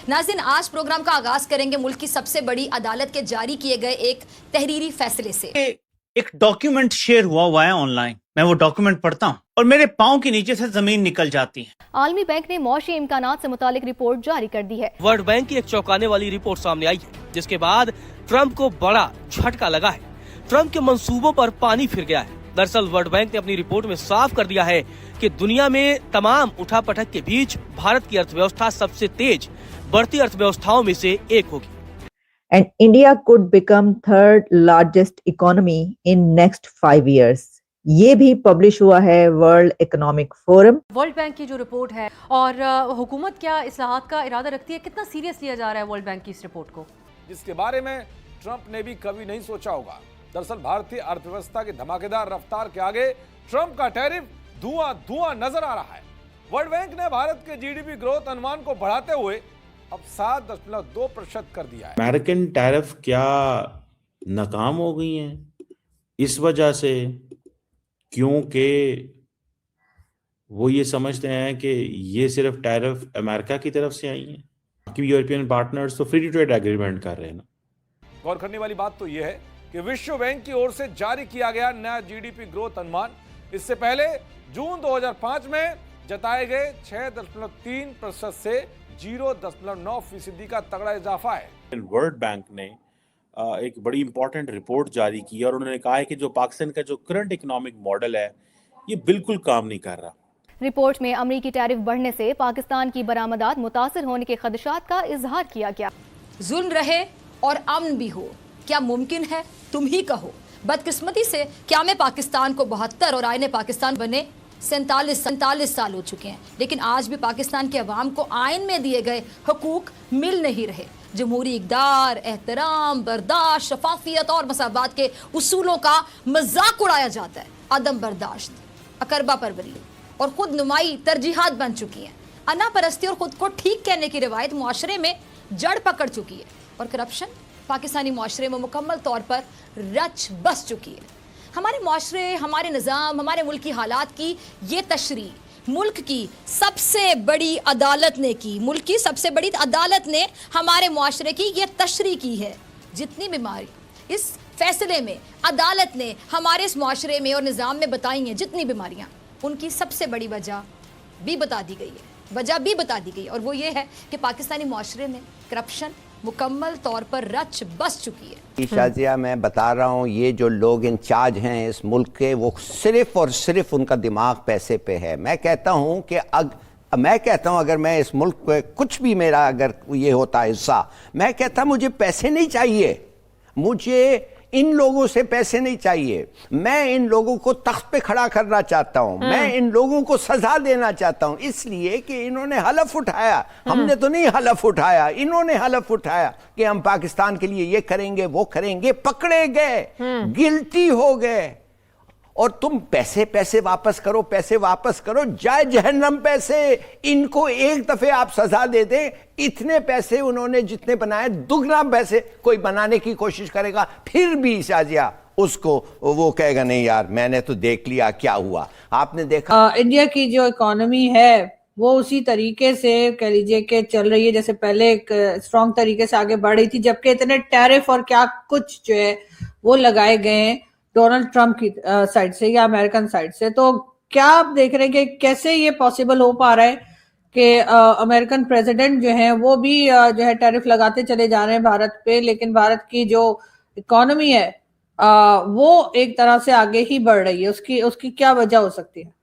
नाज़रीन, आज प्रोग्राम का आगाज करेंगे मुल्क की सबसे बड़ी अदालत के जारी किए गए एक तहरीरी फैसले से। एक डॉक्यूमेंट शेयर हुआ है ऑनलाइन। मैं वो डॉक्यूमेंट पढ़ता हूँ और मेरे पाँव के नीचे से जमीन निकल जाती है। आलमी बैंक ने मौशी इम्कानात से मुतालिक रिपोर्ट जारी कर दी है। वर्ल्ड बैंक की एक चौंकाने वाली रिपोर्ट सामने आई है, जिसके बाद ट्रंप को बड़ा झटका लगा है। ट्रंप के मंसूबों पर पानी फिर गया है। दरअसल वर्ल्ड बैंक ने अपनी रिपोर्ट में साफ कर दिया है कि दुनिया में तमाम उठापटक के बीच भारत की अर्थव्यवस्था सबसे तेज बढ़ती अर्थव्यवस्थाओं में से एक होगी। And India could become third largest economy in next 5 years. ये भी पब्लिश हुआ है world economic forum. World bank की जो रिपोर्ट है और हुकूमत क्या इस्लाहात का इरादा रखती है, कितना सीरियस लिया जा रहा है वर्ल्ड बैंक की इस रिपोर्ट को, जिसके बारे में ट्रंप ने भी कभी नहीं सोचा होगा। दरअसल भारतीय अर्थव्यवस्था की धमाकेदार रफ्तार के आगे ट्रंप का टैरिफ धुआं धुआं नजर आ रहा है। वर्ल्ड बैंक ने भारत के जीडीपी ग्रोथ अनुमान को बढ़ाते हुए अब 7.2% कर दिया है। अमेरिकन टैरिफ क्या नाकाम हो गई हैं इस वजह से, क्योंकि वो ये समझते हैं कि ये सिर्फ टैरिफ अमेरिका की तरफ से आई हैं, बाकी यूरोपियन पार्टनर्स तो फ्री ट्रेड एग्रीमेंट कर रहे हैं ना। गौर करने वाली बात तो यह है कि विश्व बैंक की ओर से जारी किया गया नया जीडीपी ग्रोथ अनुमान इससे पहले जून 2005 में जताए गए 6.3% से 0.9% का तगड़ा इजाफा है। वर्ल्ड बैंक ने एक बड़ी इंपॉर्टेंट रिपोर्ट जारी की और उन्होंने कहा है कि जो पाकिस्तान का जो करंट इकोनॉमिक मॉडल है ये बिल्कुल काम नहीं कर रहा। रिपोर्ट में अमरीकी टैरिफ बढ़ने से पाकिस्तान की बरामदात मुतासिर होने के खदशात का इजहार किया गया। जुल्म रहे और अमन भी हो, क्या मुमकिन है? तुम ही कहो। बदकिस्मती से क्या में पाकिस्तान को 72 और आईने पाकिस्तान बने 47 साल हो चुके हैं, लेकिन आज भी पाकिस्तान के अवाम को आइन में दिए गए हुकूक मिल नहीं रहे। जमहूरी इक़दार, एहतराम, बर्दाश्त, शफाफियत और मसावात के उसूलों का मजाक उड़ाया जाता है। अदम बर्दाश्त, अकरबा परवरी और खुद नुमाई तरजीहात बन चुकी हैं। अना परस्ती और खुद को ठीक कहने की रवायत मुआशरे में जड़ पकड़ चुकी है और करप्शन पाकिस्तानी मुआशरे में मुकम्मल तौर पर रच बस चुकी है। हमारे मुआशरे, हमारे निज़ाम, हमारे मुल्क की हालात की ये तशरीह मुल्क की सबसे बड़ी अदालत ने की। मुल्क की सबसे बड़ी अदालत ने हमारे मुआशरे की ये तशरीह की है। जितनी बीमारी इस फैसले में अदालत ने हमारे इस मुआशरे में और निज़ाम में बताई हैं, जितनी बीमारियाँ, उनकी सबसे बड़ी वजह भी बता दी गई है, और वो ये है कि पाकिस्तानी मुआशरे में करप्शन मुकम्मल तौर पर रच बस चुकी है। शाजिया, मैं बता रहा हूँ, ये जो लोग इंचार्ज हैं इस मुल्क के, वो सिर्फ और सिर्फ उनका दिमाग पैसे पे है। मैं कहता हूँ कि अगर मैं इस मुल्क पे कुछ भी मेरा अगर ये होता हिस्सा, मैं कहता मुझे पैसे नहीं चाहिए, मुझे इन लोगों से पैसे नहीं चाहिए। मैं इन लोगों को तख्त पे खड़ा करना चाहता हूं, मैं इन लोगों को सजा देना चाहता हूं, इसलिए कि इन्होंने हलफ उठाया। हमने तो नहीं हलफ उठाया, इन्होंने हलफ उठाया कि हम पाकिस्तान के लिए ये करेंगे वो करेंगे। पकड़े गए, गिल्टी हो गए, और तुम पैसे वापस करो, जाए जहन्नम पैसे। इनको एक दफे आप सजा दे दें, इतने पैसे उन्होंने जितने बनाए दुगना पैसे कोई बनाने की कोशिश करेगा, फिर भी शाजिया उसको वो कहेगा नहीं यार मैंने तो देख लिया क्या हुआ। आपने देखा इंडिया की जो इकोनॉमी है वो उसी तरीके से कह लीजिए कि चल रही है जैसे पहले एक स्ट्रॉन्ग तरीके से आगे बढ़ रही थी, जबकि इतने टैरिफ और क्या कुछ जो है वो लगाए गए हैं डोनाल्ड ट्रंप की साइड से या अमेरिकन साइड से। तो क्या आप देख रहे हैं कि कैसे ये पॉसिबल हो पा रहा है कि अमेरिकन प्रेसिडेंट जो है वो भी जो है टैरिफ लगाते चले जा रहे हैं भारत पे, लेकिन भारत की जो इकोनॉमी है वो एक तरह से आगे ही बढ़ रही है। उसकी क्या वजह हो सकती है,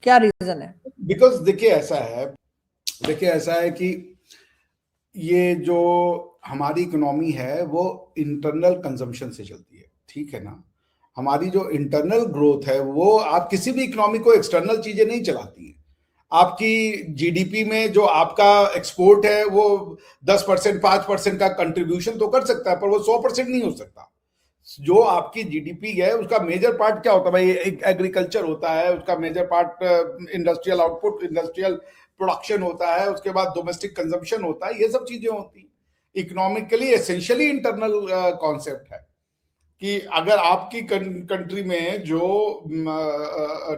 क्या रीजन है? बिकॉज देखिए ऐसा है कि ये जो हमारी इकोनॉमी है वो इंटरनल कंजम्पशन से चलती है, ठीक है ना। हमारी जो इंटरनल ग्रोथ है वो, आप किसी भी इकोनॉमी को एक्सटर्नल चीजें नहीं चलाती हैं। आपकी जीडीपी में जो आपका एक्सपोर्ट है वो 10%, 5% का कंट्रीब्यूशन तो कर सकता है, पर वो 100% नहीं हो सकता। जो आपकी जीडीपी है उसका मेजर पार्ट क्या होता है भाई? एक एग्रीकल्चर होता है, उसका major part industrial output, industrial production होता है, उसके बाद डोमेस्टिक कंजम्पशन होता है, ये सब चीजें होती हैं। इकोनॉमिकली एसेंशियली इंटरनल कॉन्सेप्ट है कि अगर आपकी कंट्री में जो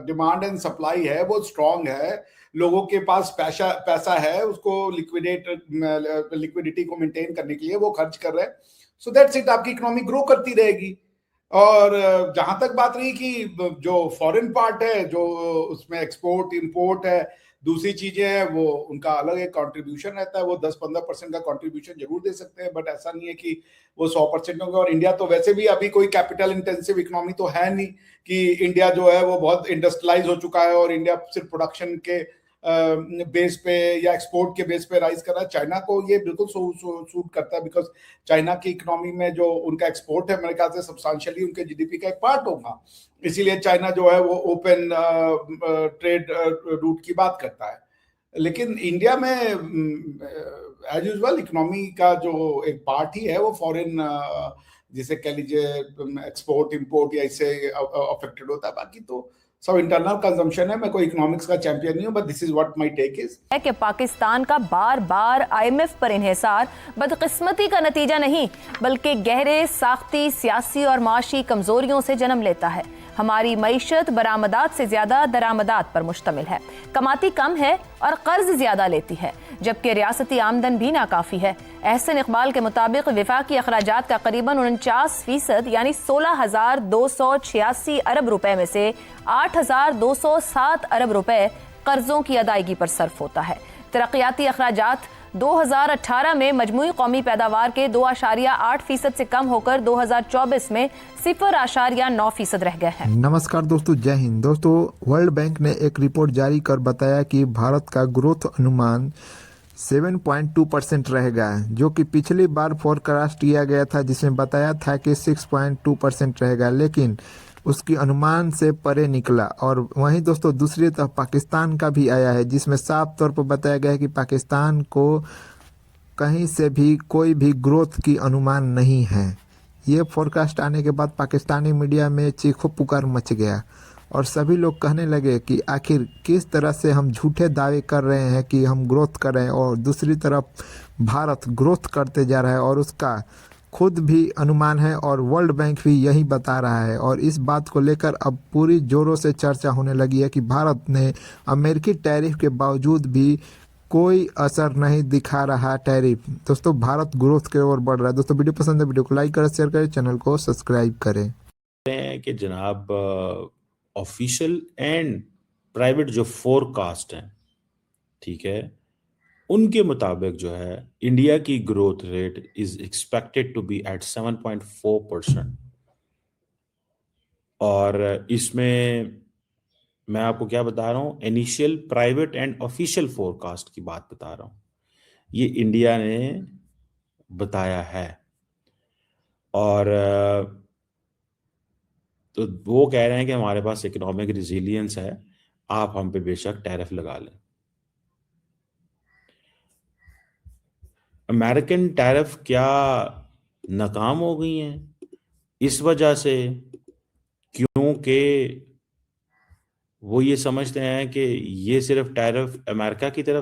डिमांड एंड सप्लाई है वो स्ट्रांग है, लोगों के पास पैसा है, उसको लिक्विडिटी को मेंटेन करने के लिए वो खर्च कर रहे हैं। सो दैट्स इट, आपकी इकोनॉमी ग्रो करती रहेगी। और जहां तक बात रही कि जो फॉरेन पार्ट है, जो उसमें एक्सपोर्ट इंपोर्ट है, दूसरी चीजें हैं, वो उनका अलग एक कंट्रीब्यूशन रहता है। वो 10-15% का कंट्रीब्यूशन जरूर दे सकते हैं, बट ऐसा नहीं है कि वो 100% होगा। और इंडिया तो वैसे भी अभी कोई कैपिटल इंटेंसिव इकोनॉमी तो है नहीं कि इंडिया जो है वो बहुत इंडस्ट्रियलाइज हो चुका है और इंडिया सिर्फ प्रोडक्शन के बेस पे या एक्सपोर्ट के बेस पे राइज कर रहा है। चाइना को ये बिल्कुल सूट करता है, बिकॉज चाइना की इकोनॉमी में जो उनका एक्सपोर्ट है, मेरे ख्याल से सब्सटेंशियली उनके जीडीपी का एक पार्ट होगा। इसीलिए चाइना जो है वो ओपन ट्रेड रूट की बात करता है। लेकिन इंडिया में एज यूजुअल इकोनॉमी का जो एक पार्ट ही है वो फॉरेन, जिसे कह लीजिए एक्सपोर्ट इंपोर्ट या इससे अफेक्टेड होता है। बाकी तो सब इंटरनल कंजम्पशन है। मैं कोई इकोनॉमिक्स का चैंपियन नहीं हूं, but this is what my take is है कि पाकिस्तान का बार बार IMF पर इन्हिसार बदकिस्मती का नतीजा नहीं, बल्कि गहरे साख्ती, सियासी और माशी कमजोरियों से जन्म लेता है। हमारी मईशत बरामदात से ज्यादा दरामदात पर मुश्तमिल है, कमाती कम है और कर्ज ज्यादा लेती है, जबकि रियासती आमदन भी नाकाफी है। एहसन इकबाल के मुताबिक विफाकी अखराजात का करीबन 49% यानी 16,286 अरब रुपए में से 8,207 अरब रुपए कर्जों की अदायगी पर सर्फ होता है। तरक्याती अखराजात 2018 में मजमूई कौमी पैदावार के 2.8% से कम होकर 2024 में 0.9% रह गए हैं। नमस्कार दोस्तों, जय हिंद। दोस्तों, वर्ल्ड बैंक ने एक रिपोर्ट जारी कर बताया कि भारत का ग्रोथ अनुमान 7.2% रहेगा, जो कि पिछली बार फोरकास्ट किया गया था जिसमें बताया था कि 6.2% रहेगा, लेकिन उसकी अनुमान से परे निकला। और वहीं दोस्तों दूसरी तरफ पाकिस्तान का भी आया है, जिसमें साफ तौर पर बताया गया है कि पाकिस्तान को कहीं से भी कोई भी ग्रोथ की अनुमान नहीं है। ये फोरकास्ट आने के बाद पाकिस्तानी मीडिया में चीखो पुकार मच गया और सभी लोग कहने लगे कि आखिर किस तरह से हम झूठे दावे कर रहे हैं कि हम ग्रोथ कर रहे हैं और दूसरी तरफ भारत ग्रोथ करते जा रहा है और उसका खुद भी अनुमान है और वर्ल्ड बैंक भी यही बता रहा है। और इस बात को लेकर अब पूरी जोरों से चर्चा होने लगी है कि भारत ने अमेरिकी टैरिफ के बावजूद भी कोई असर नहीं दिखा रहा टैरिफ। दोस्तों, भारत ग्रोथ की ओर बढ़ रहा है। दोस्तों, वीडियो पसंद है, वीडियो को लाइक करें, शेयर करें, चैनल को सब्सक्राइब करें। कि जनाब ऑफिशियल एंड प्राइवेट जो फोरकास्ट हैं, ठीक है, उनके मुताबिक जो है इंडिया की growth rate is expected to be at 7.4%। और इसमें मैं आपको क्या बता रहा हूँ, initial private and official forecast की बात बता रहा हूँ, ये इंडिया ने बताया है। और तो वो कह रहे हैं कि हमारे पास इकोनॉमिक रिजिलियंस है, आप हम पे बेशक टैरिफ लगा लें। अमेरिकन टैरिफ क्या नाकाम हो गई हैं इस वजह से क्योंकि वो ये समझते हैं कि ये सिर्फ टैरिफ अमेरिका की तरफ